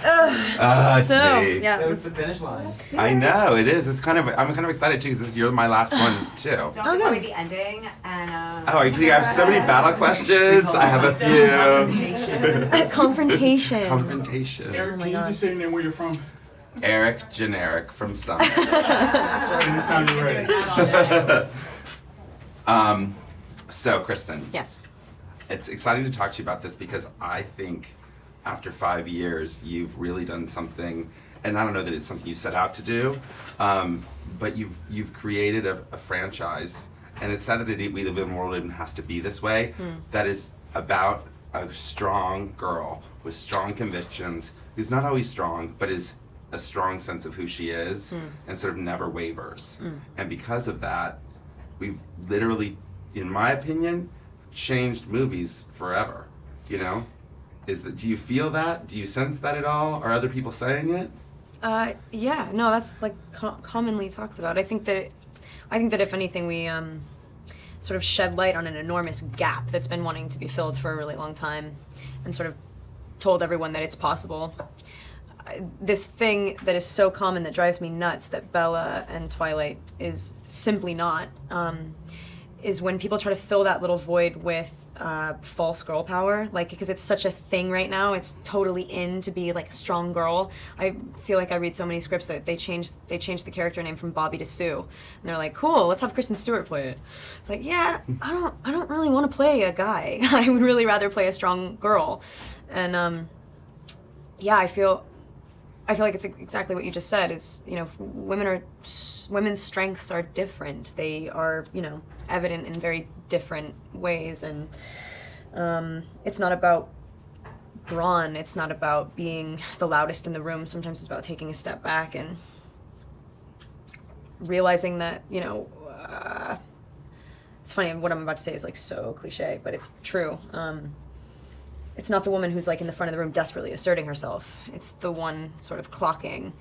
So, yeah. That was the finish line. I know, it is. It's kind of, I'm kind of excited too, because you're my last one too. Don't give away the ending. And, Oh, are you kidding? I have so many battle questions. I have a few. Confrontation. Confrontation. Eric, can you just say your name, where you're from? Eric Generic from Summit. That's really Anytime you're ready. So, Kristen. Yes. It's exciting to talk to you about this because I think after 5 years, you've really done something, and I don't know that it's something you set out to do, but you've created a franchise, and it's sad that we live in a world that even has to be this way, that is about a strong girl with strong convictions, who's not always strong, but is a strong sense of who she is, and sort of never wavers. And because of that, we've literally, in my opinion, changed movies forever, you know? Do you feel that? Do you sense that at all? Are other people saying it? Yeah, no, that's like commonly talked about. I think that if anything, we sort of shed light on an enormous gap that's been wanting to be filled for a really long time, and sort of told everyone that it's possible. This thing that is so common that drives me nuts, that Bella and Twilight is simply not, is when people try to fill that little void with false girl power, like, because it's such a thing right now. It's totally in to be like a strong girl. I feel like I read so many scripts that they changed the character name from Bobby to Sue, and they're like, cool, let's have Kristen Stewart play it. It's like, yeah, I don't really want to play a guy. I would really rather play a strong girl. And yeah, I feel like it's exactly what you just said, is, you know, women's strengths are different. They are, you know, evident in very different ways, and it's not about brawn, it's not about being the loudest in the room. Sometimes it's about taking a step back and realizing that, you know, it's funny, what I'm about to say is like so cliche, but it's true. It's not the woman who's like in the front of the room desperately asserting herself. It's the one sort of clocking.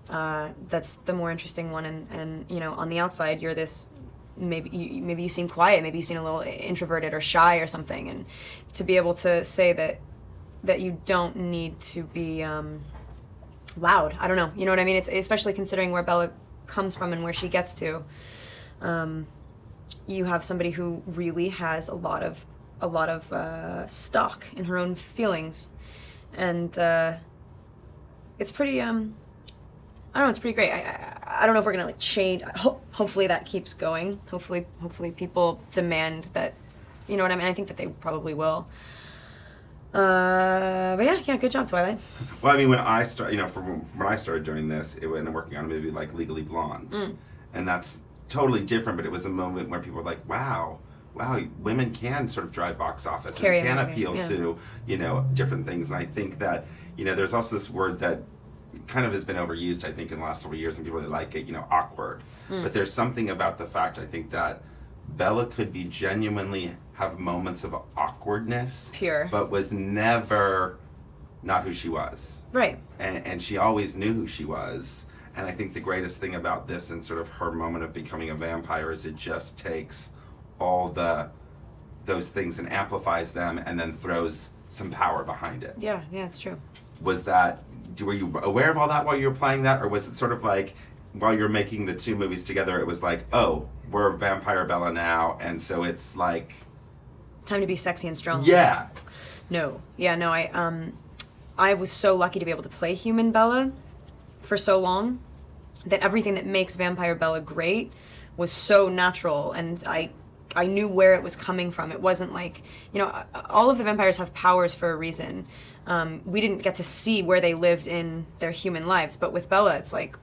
That's the more interesting one. And you know, on the outside, you're this. Maybe you seem quiet. Maybe you seem a little introverted or shy or something. And to be able to say that you don't need to be loud. I don't know. You know what I mean? It's especially considering where Bella comes from and where she gets to. You have somebody who really has a lot of stock in her own feelings, and it's pretty I don't know, it's pretty great. I don't know if we're gonna like change. Hopefully that keeps going. Hopefully people demand that, you know what I mean. I think that they probably will. But yeah, good job, Twilight. Well, I mean, when I from when I started doing this, it when I'm working on a movie like Legally Blonde, and that's totally different. But it was a moment where people were like, wow, women can sort of drive box office and can appeal to, you know, different things. And I think that, you know, there's also this word that kind of has been overused, I think, in the last several years, and people really like it, you know, awkward. But there's something about the fact, I think, that Bella could be genuinely have moments of awkwardness. Pure. But was never not who she was. Right. And she always knew who she was. And I think the greatest thing about this and sort of her moment of becoming a vampire is it just takes all those things and amplifies them and then throws some power behind it. Yeah, it's true. Were you aware of all that while you were playing that, or was it sort of like while you're making the two movies together, it was like, oh, we're Vampire Bella now, and so it's like time to be sexy and strong. Yeah. No. I was so lucky to be able to play human Bella for so long that everything that makes Vampire Bella great was so natural, and I knew where it was coming from. It wasn't like, you know, all of the vampires have powers for a reason. We didn't get to see where they lived in their human lives, but with Bella, it's like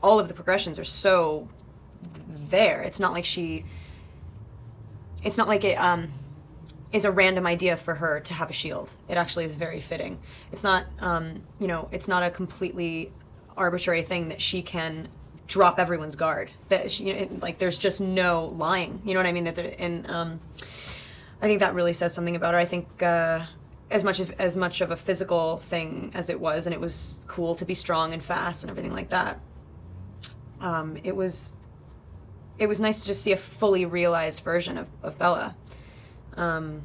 all of the progressions are so there. It's not like it is a random idea for her to have a shield. It actually is very fitting. It's not, you know, it's not a completely arbitrary thing that she can drop everyone's guard. That she, you know, like there's just no lying. You know what I mean? I think that really says something about her. I think as much of a physical thing as it was, and it was cool to be strong and fast and everything like that. It was nice to just see a fully realized version of Bella. And